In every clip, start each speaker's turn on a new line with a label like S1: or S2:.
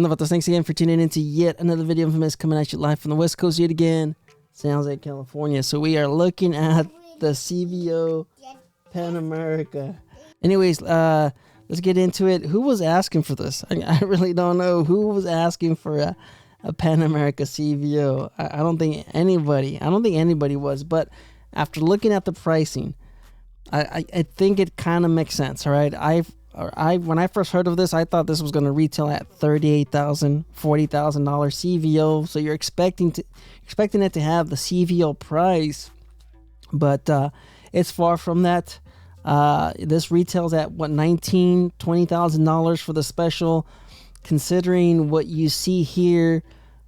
S1: Vatos, thanks again for tuning into yet another video of Memphis, coming at you live from the West Coast yet again, San Jose, California. So we are looking at the CVO Pan America. Anyways, let's get into it. Who was asking for this? I really don't know who was asking for a Pan America CVO. I don't think anybody was, but after looking at the pricing, I think it kind of makes sense. All right, when I first heard of this, I thought this was going to retail at $38,000, $40,000 CVO. So you're expecting it to have the CVO price, but it's far from that. This retails at what, $19,000, $20,000 for the special. Considering what you see here,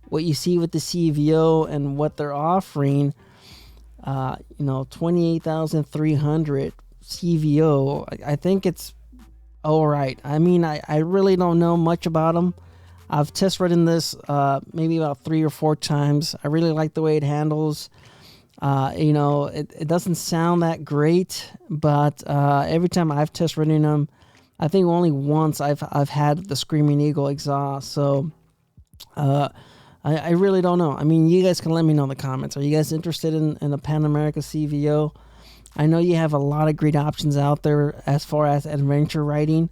S1: what you see with the CVO and what they're offering, $28,300 CVO. I think it's all right. I mean, I really don't know much about them. I've test ridden this maybe about 3 or 4 times. I really like the way it handles. It doesn't sound that great, but every time I've test ridden them, I think only once I've had the Screaming Eagle exhaust. So I really don't know. I mean, you guys can let me know in the comments. Are you guys interested in a Pan America CVO? I know you have a lot of great options out there as far as adventure riding.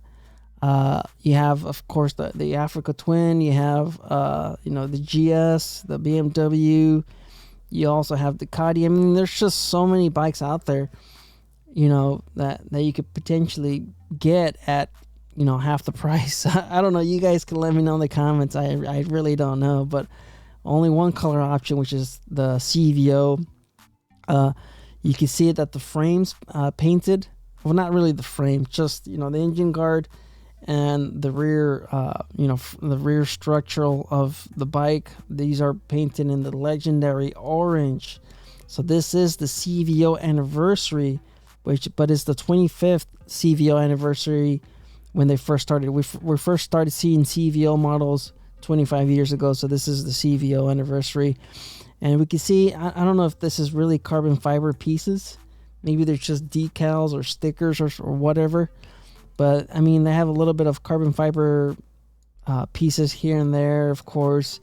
S1: You have, of course, the Africa Twin. You have, the GS, the BMW. You also have the Ducati. I mean, there's just so many bikes out there, that you could potentially get at, half the price. I don't know. You guys can let me know in the comments. I really don't know, but only one color option, which is the CVO. You can see that the frame's painted. Well, not really the frame, just, the engine guard and the rear, the rear structural of the bike. These are painted in the legendary orange. So this is the CVO anniversary, but it's the 25th CVO anniversary when they first started. We first started seeing CVO models 25 years ago. So this is the CVO anniversary. And we can see, I don't know if this is really carbon fiber pieces. Maybe they're just decals or stickers or whatever. But, I mean, they have a little bit of carbon fiber pieces here and there, of course.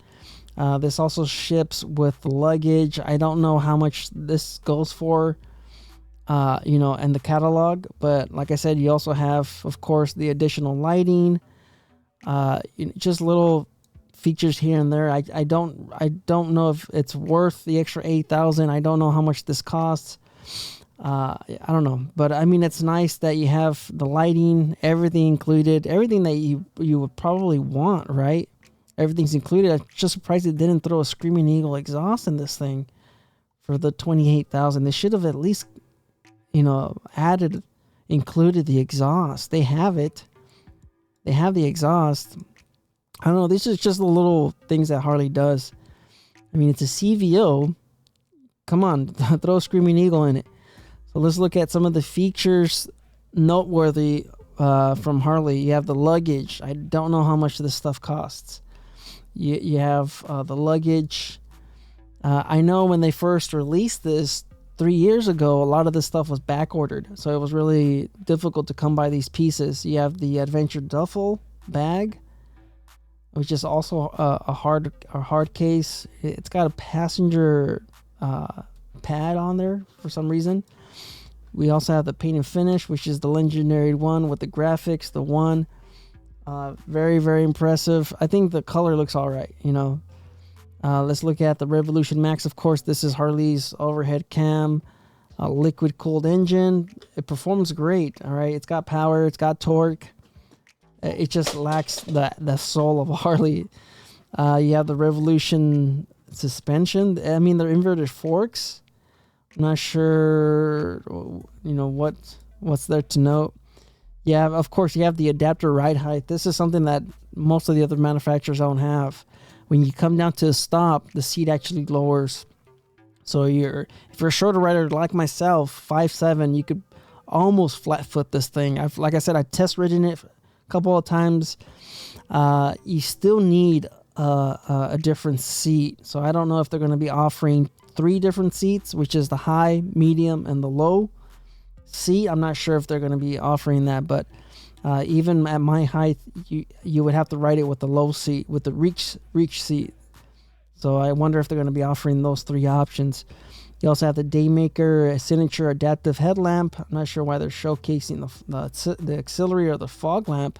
S1: This also ships with luggage. I don't know how much this goes for, and the catalog. But, like I said, you also have, of course, the additional lighting. Just little features here and there. I don't know if it's worth the extra $8,000. I don't know how much this costs. I don't know, but I mean, it's nice that you have the lighting, everything included, everything that you would probably want, right? Everything's included. I'm just surprised it didn't throw a Screaming Eagle exhaust in this thing for the $28,000. They should have at least, included the exhaust. They have it. They have the exhaust. I don't know. These are just the little things that Harley does. I mean, it's a CVO. Come on, throw a Screaming Eagle in it. So let's look at some of the features noteworthy from Harley. You have the luggage. I don't know how much this stuff costs. You have the luggage. I know when they first released this 3 years ago, a lot of this stuff was back ordered. So it was really difficult to come by these pieces. You have the Adventure Duffel bag, which is also a hard case. It's got a passenger pad on there for some reason. We also have the paint and finish, which is the legendary one with the graphics. The one, very, very impressive. I think the color looks all right. Let's look at the Revolution Max. Of course, this is Harley's overhead cam, liquid cooled engine. It performs great. All right, it's got power, it's got torque. It just lacks the soul of a Harley. You have the Revolution suspension. I mean, they're inverted forks. I'm not sure, what's there to note. Yeah, of course, you have the adapter ride height. This is something that most of the other manufacturers don't have. When you come down to a stop, the seat actually lowers. So if you're a shorter rider like myself, 5'7", you could almost flat foot this thing. Like I said, I test ridden it a couple of times. You still need a different seat. So I don't know if they're going to be offering 3 different seats, which is the high, medium, and the low seat. I'm not sure if they're going to be offering that, but Even at my height, you would have to ride it with the low seat, with the reach seat. So I wonder if they're going to be offering those 3 options. You also have the Daymaker signature adaptive headlamp. I'm not sure why they're showcasing the auxiliary or the fog lamp.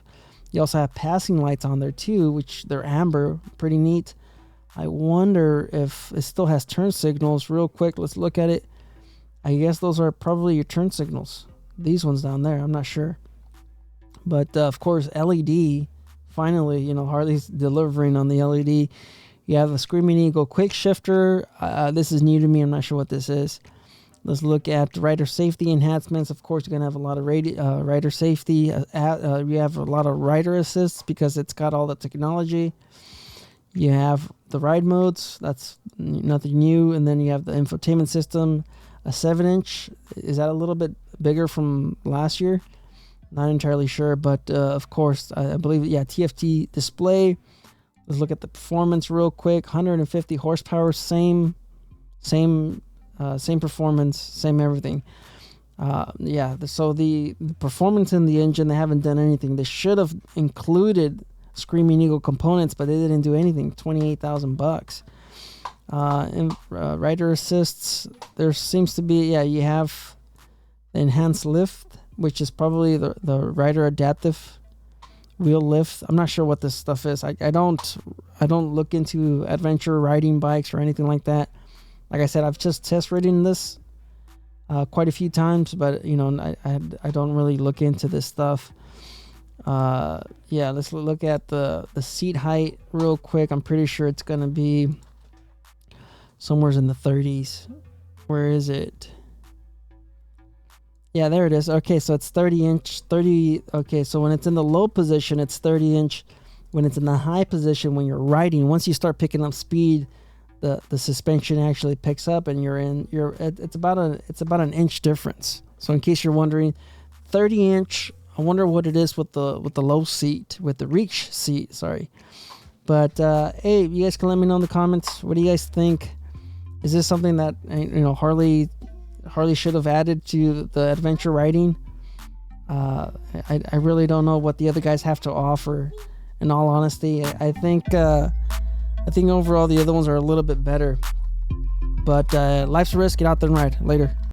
S1: You also have passing lights on there too, which they're amber, pretty neat. I wonder if it still has turn signals. Real quick, let's look at it. I guess those are probably your turn signals. These ones down there, I'm not sure. But of course, LED. Finally, you know, Harley's delivering on the LED. You have the Screaming Eagle quick shifter. This is new to me. I'm not sure what this is. Let's look at rider safety enhancements. Of course, you're going to have a lot of rider safety. You have a lot of rider assists because it's got all the technology. You have the ride modes. That's nothing new. And then you have the infotainment system. A 7-inch. Is that a little bit bigger from last year? Not entirely sure. But, of course, I believe, yeah, TFT display. Let's look at the performance real quick. 150 horsepower, same performance, same everything. Yeah, so the performance in the engine, they haven't done anything. They should have included Screaming Eagle components, but they didn't do anything. $28,000. Rider assists, there seems to be, yeah, you have the enhanced lift, which is probably the rider adaptive wheel lift. I'm not sure what this stuff is. I don't look into adventure riding bikes or anything like that. Like I said, I've just test ridden this quite a few times, but you know, I don't really look into this stuff. Yeah, let's look at the seat height real quick. I'm pretty sure it's gonna be somewhere in the 30s. Where is it? Yeah, there it is. Okay, so it's 30-inch. Okay, so when it's in the low position, it's 30-inch. When it's in the high position, when you're riding, once you start picking up speed, the suspension actually picks up, and it's about an inch difference. So in case you're wondering, 30-inch. I wonder what it is with the low seat, with the reach seat. Sorry, but hey, you guys can let me know in the comments. What do you guys think? Is this something that, you know, Harley should have added to the adventure riding? I really don't know what the other guys have to offer. In all honesty, I think overall the other ones are a little bit better. But life's a risk. Get out there and ride. Later.